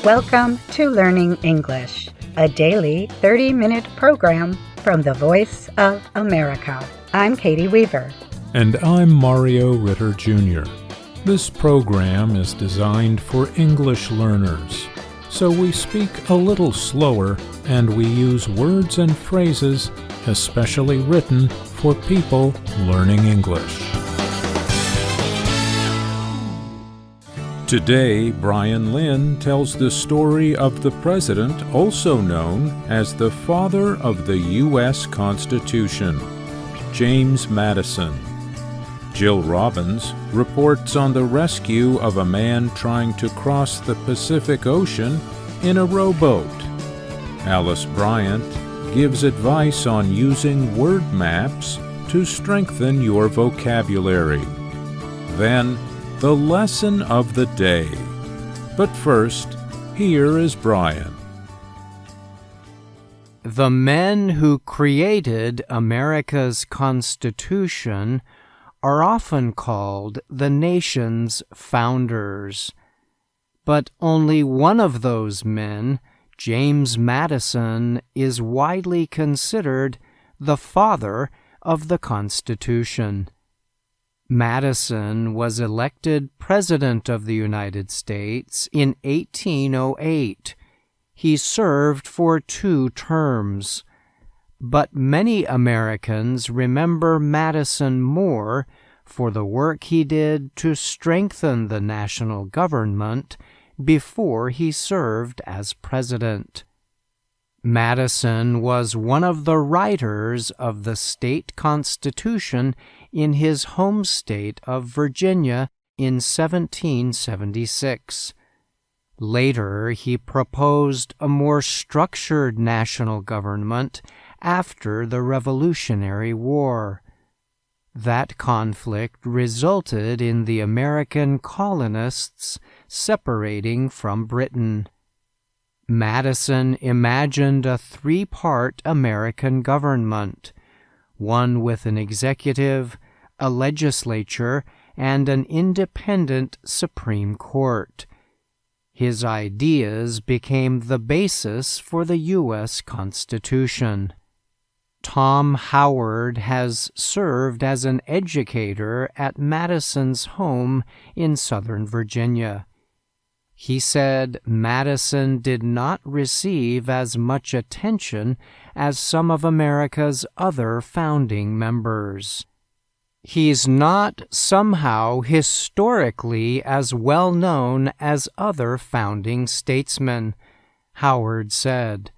Welcome to Learning English, a daily 30-minute program from the Voice of America. I'm Katie Weaver. And I'm Mario Ritter Jr. This program is designed for English learners, so we speak a little slower and we use words and phrases especially written for people learning English. Today, Brian Lynn tells the story of the president also known as the father of the U.S. Constitution, James Madison. Jill Robbins reports on the rescue of a man trying to cross the Pacific Ocean in a rowboat. Alice Bryant gives advice on using word maps to strengthen your vocabulary. Then, the lesson of the day. But first, here is Brian. The men who created America's Constitution are often called the nation's founders. But only one of those men, James Madison, is widely considered the father of the Constitution. Madison was elected President of the United States in 1808. He served for 2 terms. But many Americans remember Madison more for the work he did to strengthen the national government before he served as president. Madison was one of the writers of the state constitution in his home state of Virginia in 1776. Later, he proposed a more structured national government after the Revolutionary War. That conflict resulted in the American colonists separating from Britain. Madison imagined a 3-part American government, one with an executive, a legislature, and an independent Supreme Court. His ideas became the basis for the U.S. Constitution. Tom Howard has served as an educator at Madison's home in Southern Virginia. He said Madison did not receive as much attention as some of America's other founding members. He's not somehow historically as well known as other founding statesmen, Howard said.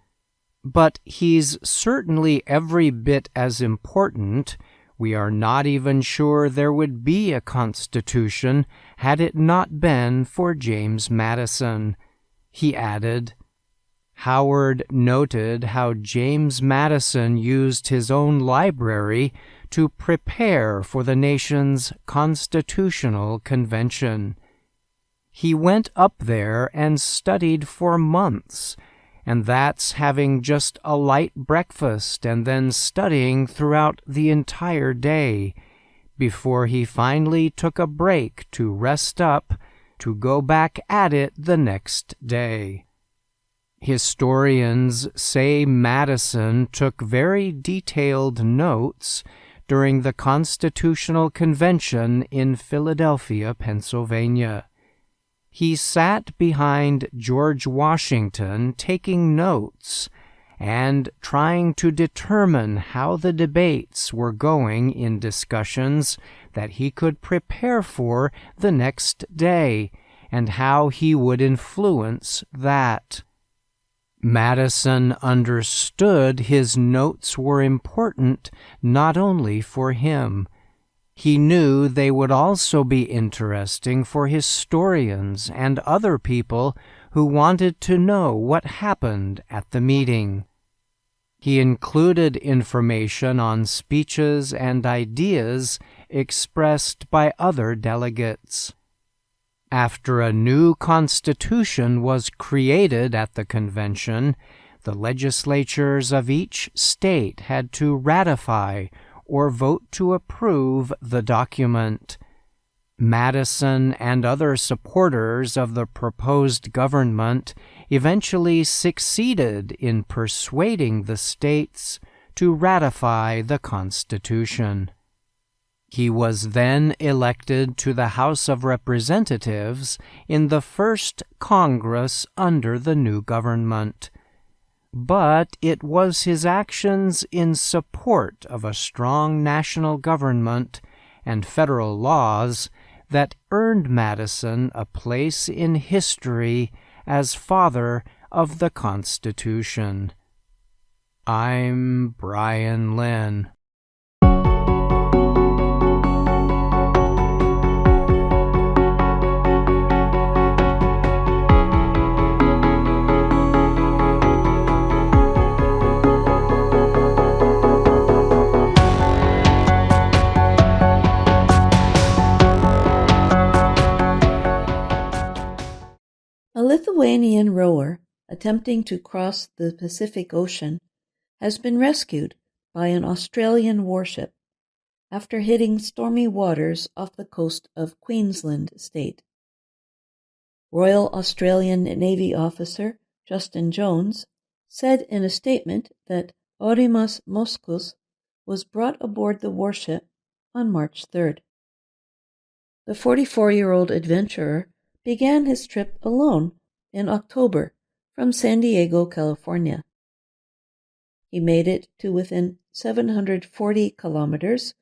But he's certainly every bit as important. We are not even sure there would be a Constitution had it not been for James Madison, he added. Howard noted how James Madison used his own library to prepare for the nation's constitutional convention. He went up there and studied for months, and that's having just a light breakfast and then studying throughout the entire day, before he finally took a break to rest up to go back at it the next day. Historians say Madison took very detailed notes during the Constitutional Convention in Philadelphia, Pennsylvania. He sat behind George Washington taking notes and trying to determine how the debates were going in discussions that he could prepare for the next day and how he would influence that. Madison understood his notes were important not only for him. He knew they would also be interesting for historians and other people who wanted to know what happened at the meeting. He included information on speeches and ideas expressed by other delegates. After a new constitution was created at the convention, the legislatures of each state had to ratify or vote to approve the document. Madison and other supporters of the proposed government eventually succeeded in persuading the states to ratify the Constitution. He was then elected to the House of Representatives in the first Congress under the new government. But it was his actions in support of a strong national government and federal laws that earned Madison a place in history as father of the Constitution. I'm Brian Lynn. A Lithuanian rower attempting to cross the Pacific Ocean has been rescued by an Australian warship after hitting stormy waters off the coast of Queensland state. Royal Australian Navy officer Justin Jones said in a statement that Oremus Moscus was brought aboard the warship on March 3rd. The 44-year-old adventurer began his trip alone in October from San Diego, California. He made it to within 740 kilometers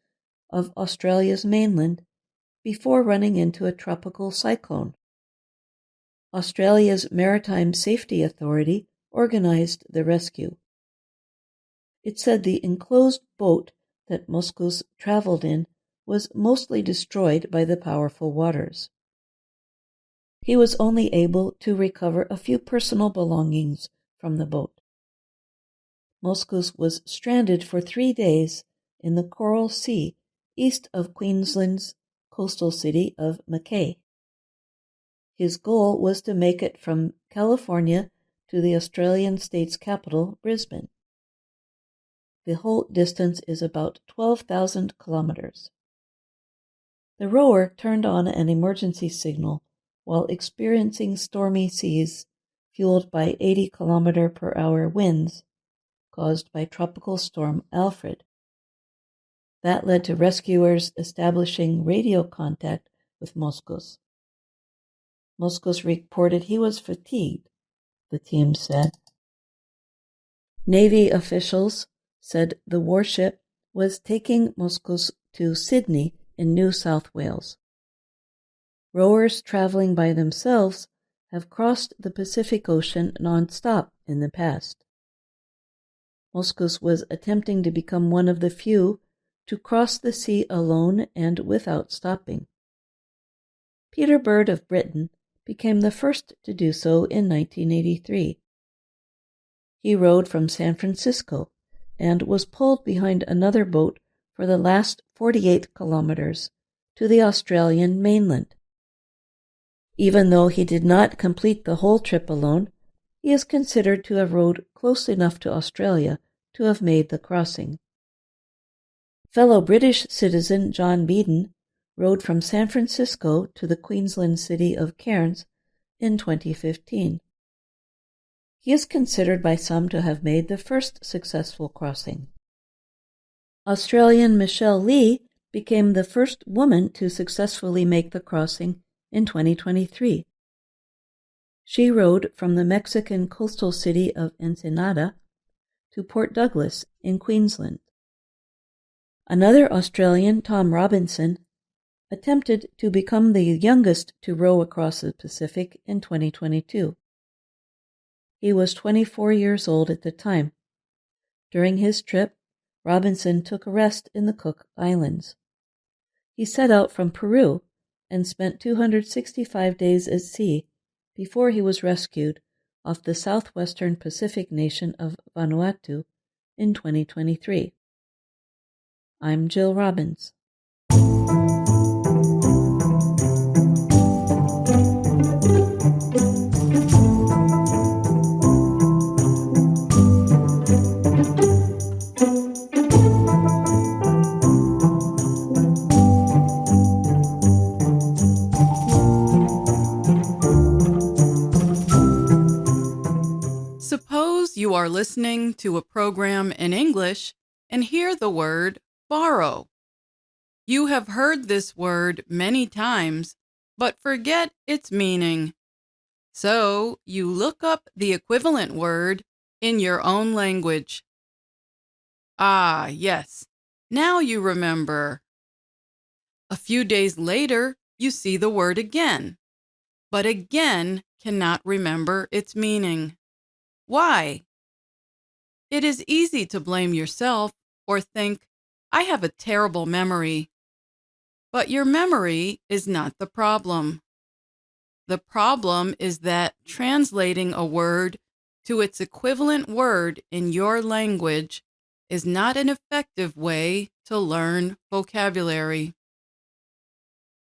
of Australia's mainland before running into a tropical cyclone. Australia's Maritime Safety Authority organized the rescue. It said the enclosed boat that Moscus traveled in was mostly destroyed by the powerful waters. He was only able to recover a few personal belongings from the boat. Moscus was stranded for 3 days in the Coral Sea east of Queensland's coastal city of Mackay. His goal was to make it from California to the Australian state's capital, Brisbane. The whole distance is about 12,000 kilometers. The rower turned on an emergency signal while experiencing stormy seas fueled by 80-kilometer-per-hour winds caused by Tropical Storm Alfred. That led to rescuers establishing radio contact with Moscus. Moscus reported he was fatigued, the team said. Navy officials said the warship was taking Moscus to Sydney in New South Wales. Rowers traveling by themselves have crossed the Pacific Ocean non-stop in the past. Moscus was attempting to become one of the few to cross the sea alone and without stopping. Peter Bird of Britain became the first to do so in 1983. He rowed from San Francisco and was pulled behind another boat for the last 48 kilometers to the Australian mainland. Even though he did not complete the whole trip alone, he is considered to have rowed close enough to Australia to have made the crossing. Fellow British citizen John Beeden rowed from San Francisco to the Queensland city of Cairns in 2015. He is considered by some to have made the first successful crossing. Australian Michelle Lee became the first woman to successfully make the crossing in 2023. She rowed from the Mexican coastal city of Ensenada to Port Douglas in Queensland. Another Australian, Tom Robinson, attempted to become the youngest to row across the Pacific in 2022. He was 24 years old at the time. During his trip, Robinson took a rest in the Cook Islands. He set out from Peru and spent 265 days at sea before he was rescued off the southwestern Pacific nation of Vanuatu in 2023. I'm Jill Robbins. you are listening to a program in English and hear the word borrow. You have heard this word many times, but forget its meaning. So you look up the equivalent word in your own language. Ah, yes, now you remember. A few days later, you see the word again, but again cannot remember its meaning. Why? It is easy to blame yourself or think, I have a terrible memory. But your memory is not the problem. The problem is that translating a word to its equivalent word in your language is not an effective way to learn vocabulary.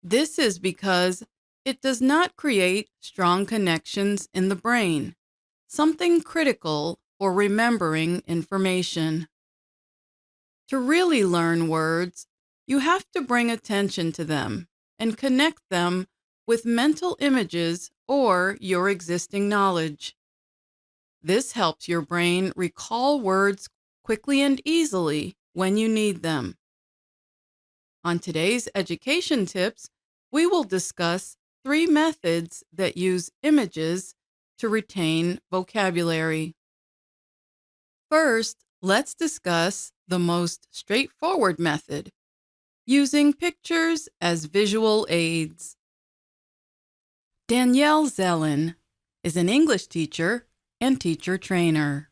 This is because it does not create strong connections in the brain, something critical for remembering information. To really learn words, you have to bring attention to them and connect them with mental images or your existing knowledge. This helps your brain recall words quickly and easily when you need them. On today's education tips, we will discuss 3 methods that use images to retain vocabulary. First, let's discuss the most straightforward method, using pictures as visual aids. Danielle Zellin is an English teacher and teacher trainer.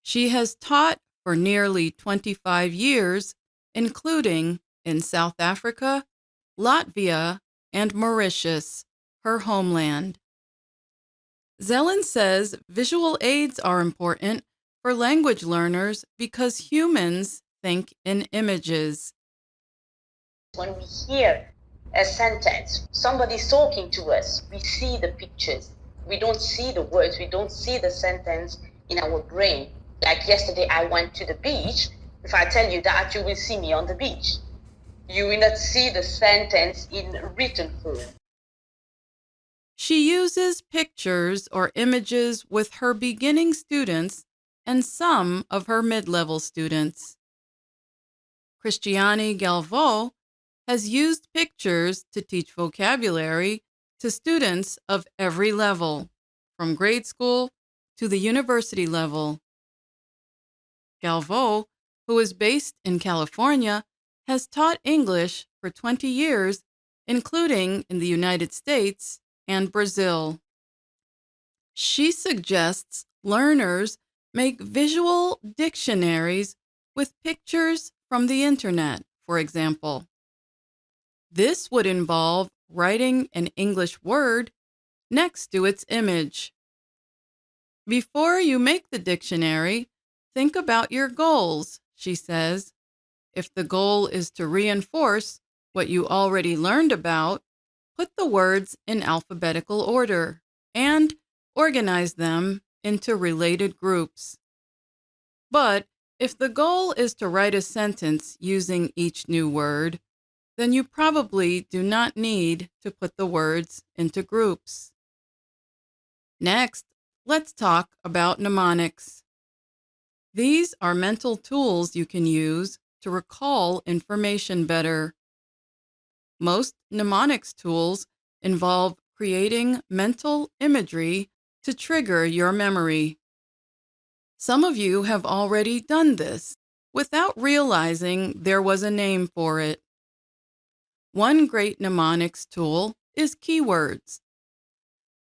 She has taught for nearly 25 years, including in South Africa, Latvia, and Mauritius, her homeland. Zellin says visual aids are important for language learners because humans think in images. When we hear a sentence, somebody's talking to us, we see the pictures. We don't see the words, we don't see the sentence in our brain. Like yesterday, I went to the beach. If I tell you that, you will see me on the beach. You will not see the sentence in written form. She uses pictures or images with her beginning students and some of her mid-level students. Christiane Galvaux has used pictures to teach vocabulary to students of every level, from grade school to the university level. Galvaux, who is based in California, has taught English for 20 years, including in the United States and Brazil. She suggests learners make visual dictionaries with pictures from the internet, for example. This would involve writing an English word next to its image. Before you make the dictionary, think about your goals, she says. If the goal is to reinforce what you already learned about, put the words in alphabetical order and organize them into related groups. But if the goal is to write a sentence using each new word, then you probably do not need to put the words into groups. Next, let's talk about mnemonics. These are mental tools you can use to recall information better. Most mnemonics tools involve creating mental imagery to trigger your memory. Some of you have already done this without realizing there was a name for it. One great mnemonics tool is keywords.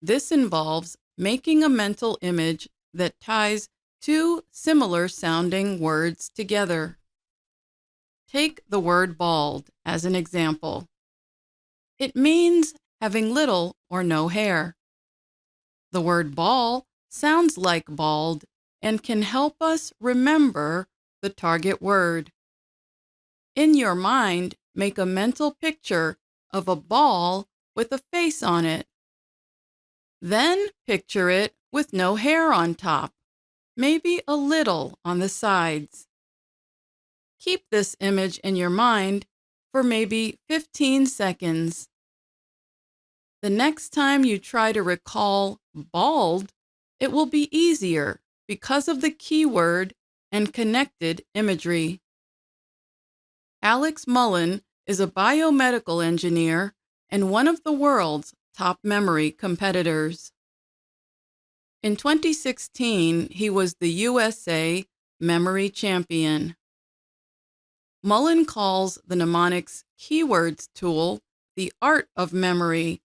This involves making a mental image that ties 2 similar sounding words together. Take the word bald as an example. It means having little or no hair. The word ball sounds like bald and can help us remember the target word. In your mind, make a mental picture of a ball with a face on it. Then picture it with no hair on top, maybe a little on the sides. Keep this image in your mind for maybe 15 seconds. The next time you try to recall bald, It will be easier because of the keyword and connected imagery. Alex Mullen is a biomedical engineer and one of the world's top memory competitors. In 2016, he was the USA Memory Champion. Mullen calls the mnemonics keywords tool the art of memory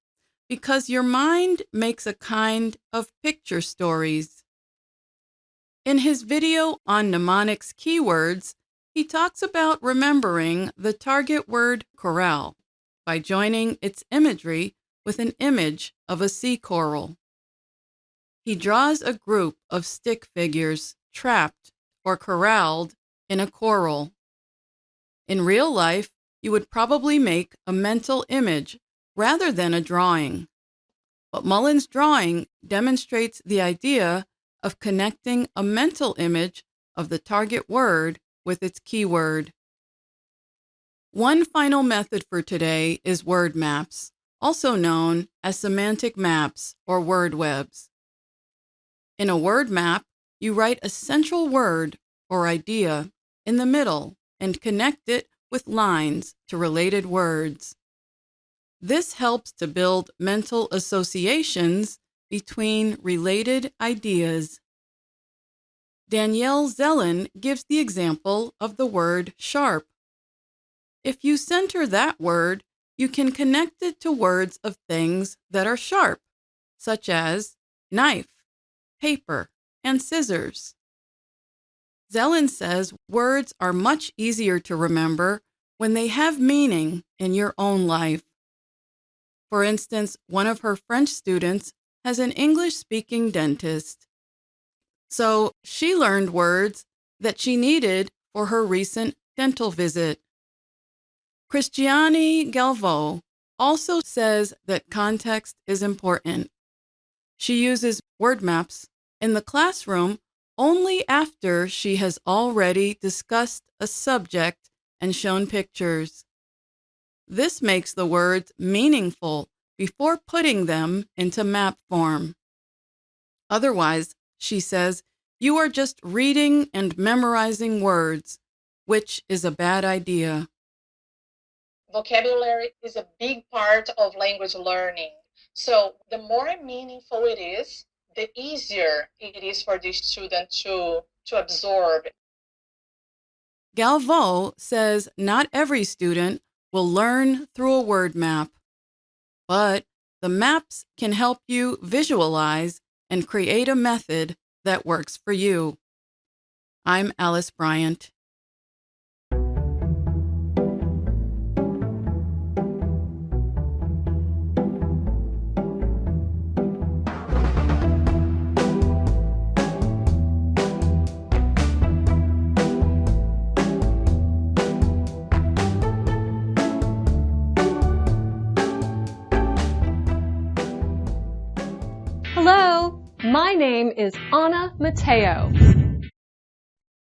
because your mind makes a kind of picture stories. In his video on mnemonics keywords, he talks about remembering the target word corral by joining its imagery with an image of a sea coral. He draws a group of stick figures trapped or corralled in a coral. In real life, you would probably make a mental image rather than a drawing. But Mullen's drawing demonstrates the idea of connecting a mental image of the target word with its keyword. One final method for today is word maps, also known as semantic maps or word webs. In a word map, you write a central word or idea in the middle and connect it with lines to related words. This helps to build mental associations between related ideas. Danielle Zellen gives the example of the word sharp. If you center that word, you can connect it to words of things that are sharp, such as knife, paper, and scissors. Zellen says words are much easier to remember when they have meaning in your own life. For instance, one of her French students has an English-speaking dentist. So she learned words that she needed for her recent dental visit. Christiane Galvaux also says that context is important. She uses word maps in the classroom only after she has already discussed a subject and shown pictures. This makes the words meaningful before putting them into map form. Otherwise, she says, you are just reading and memorizing words, which is a bad idea. Vocabulary is a big part of language learning. So the more meaningful it is, the easier it is for the student to absorb. Galvaux says not every student will learn through a word map, but the maps can help you visualize and create a method that works for you. I'm Alice Bryant. Hello, my name is Anna Mateo.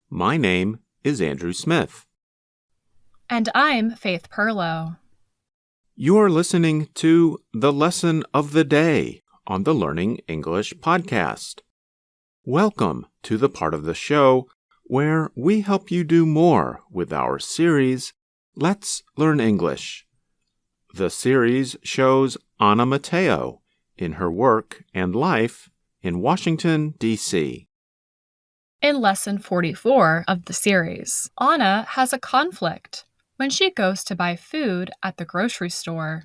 My name is Andrew Smith. And I'm Faith Perlow. You're listening to the Lesson of the Day on the Learning English podcast. Welcome to the part of the show where we help you do more with our series, Let's Learn English. The series shows Anna Mateo in her work and life in Washington, D.C. In Lesson 44 of the series, Anna has a conflict when she goes to buy food at the grocery store.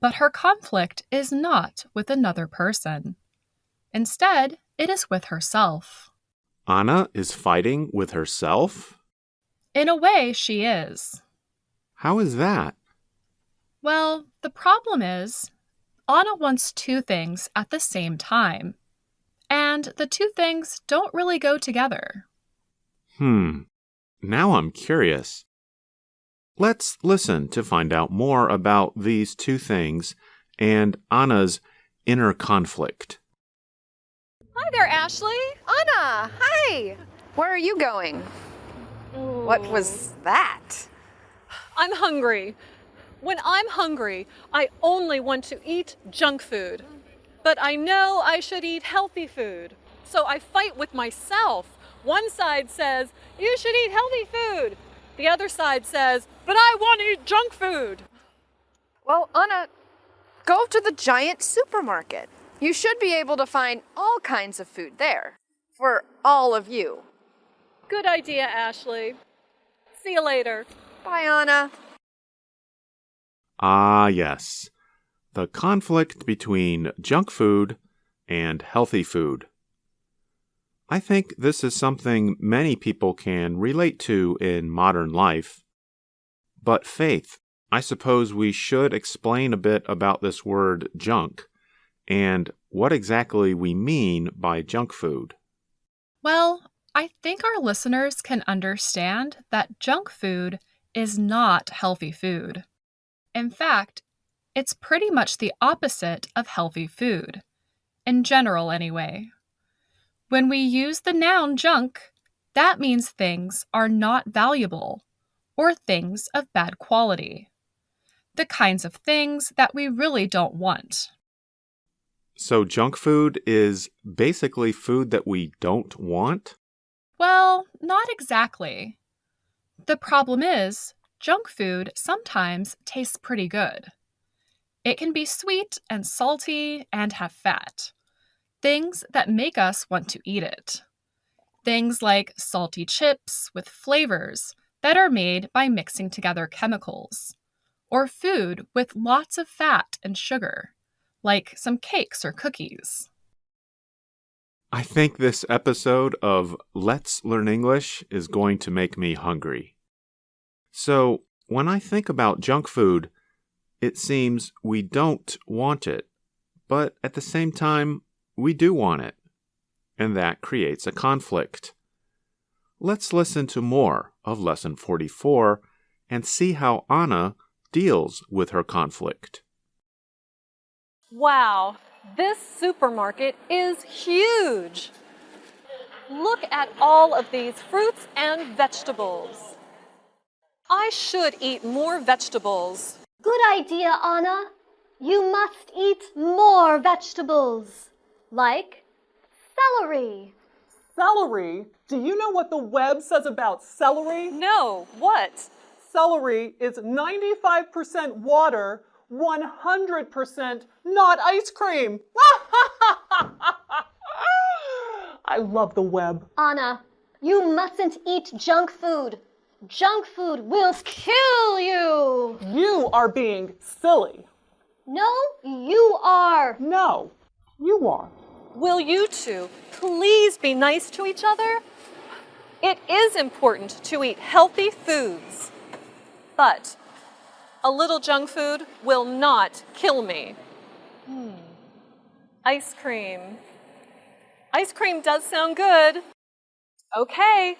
But her conflict is not with another person. Instead, it is with herself. Anna is fighting with herself? In a way, she is. How is that? Well, the problem is, Anna wants two things at the same time. And the two things don't really go together. Now I'm curious. Let's listen to find out more about these two things and Anna's inner conflict. Hi there, Ashley. Anna, hi. Where are you going? What was that? I'm hungry. When I'm hungry, I only want to eat junk food. but I know I should eat healthy food. So I fight with myself. One side says, you should eat healthy food. The other side says, but I want to eat junk food. Well, Anna, go to the giant supermarket. You should be able to find all kinds of food there for all of you. Good idea, Ashley. See you later. Bye, Anna. Ah, yes. The conflict between junk food and healthy food. I think this is something many people can relate to in modern life. But Faith, I suppose we should explain a bit about this word junk and what exactly we mean by junk food. Well, I think our listeners can understand that junk food is not healthy food. In fact, it's pretty much the opposite of healthy food, in general anyway. When we use the noun junk, that means things are not valuable or things of bad quality. The kinds of things that we really don't want. So junk food is basically food that we don't want? Well, not exactly. The problem is, junk food sometimes tastes pretty good. It can be sweet and salty and have fat. Things that make us want to eat it. Things like salty chips with flavors that are made by mixing together chemicals. Or food with lots of fat and sugar, like some cakes or cookies. I think this episode of Let's Learn English is going to make me hungry. So, when I think about junk food, it seems we don't want it, but at the same time, we do want it, and that creates a conflict. Let's listen to more of Lesson 44 and see how Anna deals with her conflict. Wow, this supermarket is huge. Look at all of these fruits and vegetables. I should eat more vegetables. Good idea, Anna. You must eat more vegetables, like celery. Celery? Do you know what the web says about celery? No, what? Celery is 95% water, 100% not ice cream. I love the web. Anna, you mustn't eat junk food. Junk food will kill you. You are being silly. No, you are. No, you are. Will you two please be nice to each other? It is important to eat healthy foods, but a little junk food will not kill me. Ice cream. Ice cream does sound good. Okay,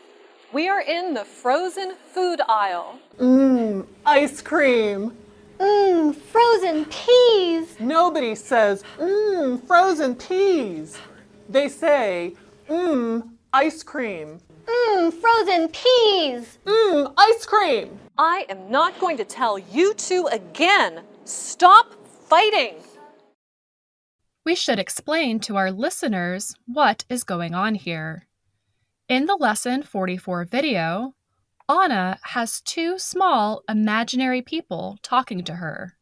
we are in the frozen food aisle. Ice cream. Frozen peas. Nobody says, frozen peas. They say, ice cream. Frozen peas. Ice cream. I am not going to tell you two again. Stop fighting. We should explain to our listeners what is going on here. In the Lesson 44 video, Anna has two small imaginary people talking to her.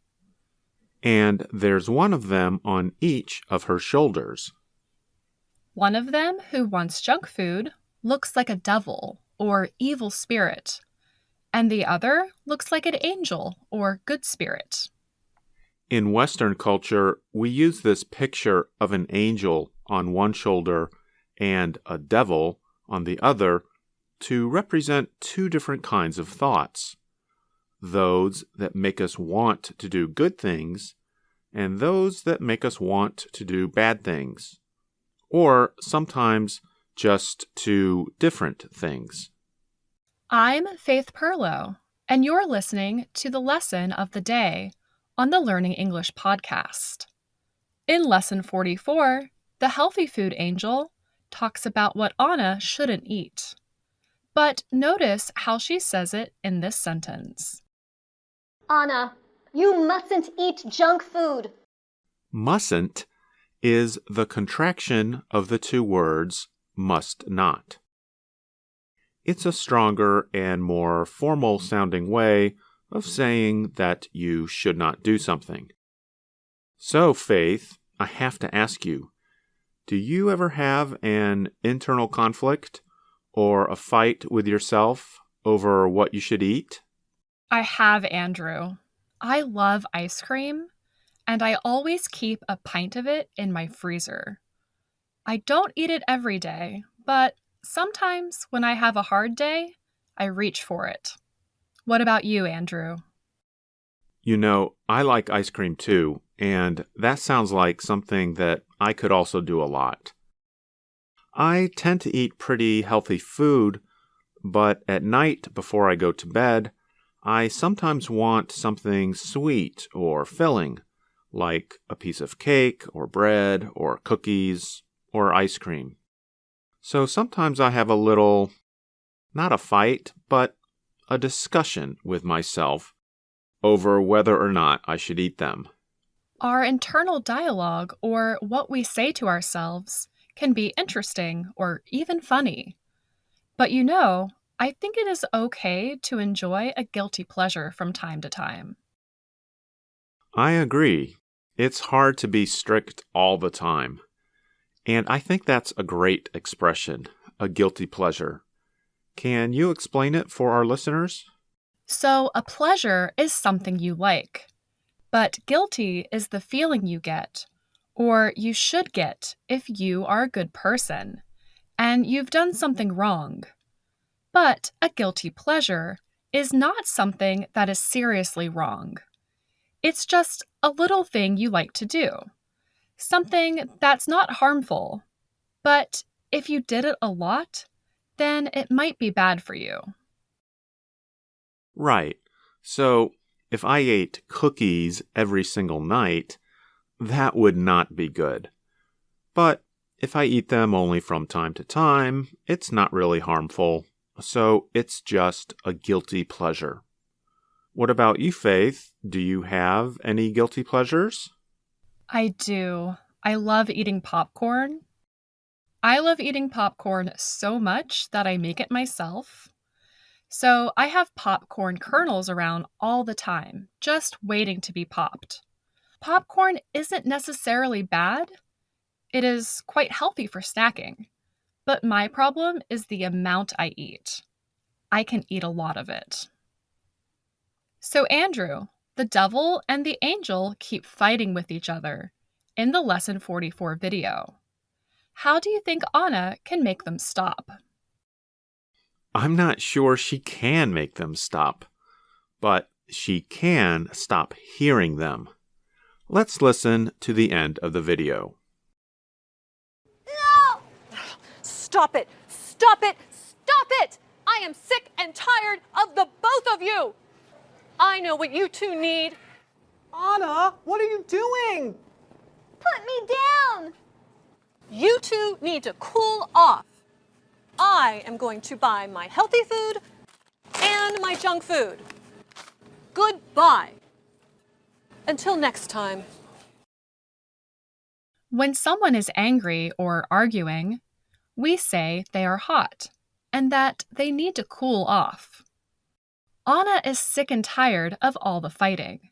And there's one of them on each of her shoulders. One of them, who wants junk food, looks like a devil or evil spirit, and the other looks like an angel or good spirit. In Western culture, we use this picture of an angel on one shoulder and a devil on the other to represent two different kinds of thoughts. Those that make us want to do good things, and those that make us want to do bad things. Or sometimes just two different things. I'm Faith Perlow, and you're listening to the Lesson of the Day on the Learning English podcast. In Lesson 44, the Healthy Food Angel talks about what Anna shouldn't eat. But notice how she says it in this sentence. Anna, you mustn't eat junk food. Mustn't is the contraction of the two words must not. It's a stronger and more formal-sounding way of saying that you should not do something. So, Faith, I have to ask you, do you ever have an internal conflict or a fight with yourself over what you should eat? I have, Andrew. I love ice cream, and I always keep a pint of it in my freezer. I don't eat it every day, but sometimes when I have a hard day, I reach for it. What about you, Andrew? You know, I like ice cream too, and that sounds like something that I could also do a lot. I tend to eat pretty healthy food, but at night before I go to bed, I sometimes want something sweet or filling, like a piece of cake or bread or cookies or ice cream. So sometimes I have a little, not a fight, but a discussion with myself over whether or not I should eat them. Our internal dialogue, or what we say to ourselves, can be interesting or even funny. But you know, I think it is okay to enjoy a guilty pleasure from time to time. I agree. It's hard to be strict all the time. And I think that's a great expression, a guilty pleasure. Can you explain it for our listeners? So, a pleasure is something you like, but guilty is the feeling you get, or you should get if you are a good person, and you've done something wrong. But a guilty pleasure is not something that is seriously wrong. It's just a little thing you like to do, something that's not harmful. But if you did it a lot, then it might be bad for you. Right. So, if I ate cookies every single night, that would not be good. But if I eat them only from time to time, it's not really harmful. So, it's just a guilty pleasure. What about you, Faith? Do you have any guilty pleasures? I do. I love eating popcorn. I love eating popcorn so much that I make it myself. So I have popcorn kernels around all the time, just waiting to be popped. Popcorn isn't necessarily bad. It is quite healthy for snacking. But my problem is the amount I eat. I can eat a lot of it. So Andrew, the devil and the angel keep fighting with each other in the Lesson 44 video. How do you think Anna can make them stop? I'm not sure she can make them stop, but she can stop hearing them. Let's listen to the end of the video. No! Stop it! Stop it! Stop it! I am sick and tired of the both of you! I know what you two need. Anna, what are you doing? Put me down! You two need to cool off. I am going to buy my healthy food and my junk food. Goodbye. Until next time. When someone is angry or arguing, we say they are hot and that they need to cool off. Anna is sick and tired of all the fighting,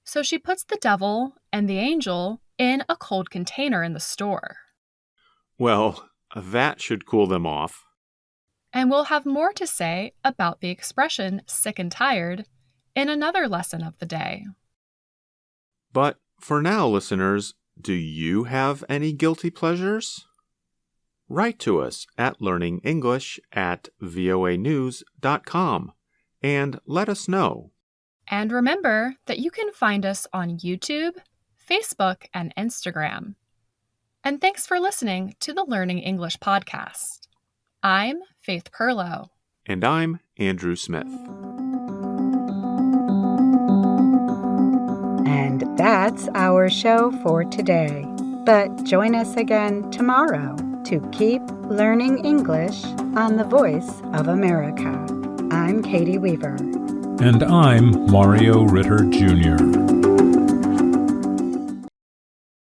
so she puts the devil and the angel in a cold container in the store. Well, that should cool them off. And we'll have more to say about the expression sick and tired in another lesson of the day. But for now, listeners, do you have any guilty pleasures? Write to us at learningenglish@voanews.com and let us know. And remember that you can find us on YouTube, Facebook, and Instagram. And thanks for listening to the Learning English podcast. I'm Faith Perlow. And I'm Andrew Smith. And that's our show for today. But join us again tomorrow to keep learning English on the Voice of America. I'm Katie Weaver. And I'm Mario Ritter Jr.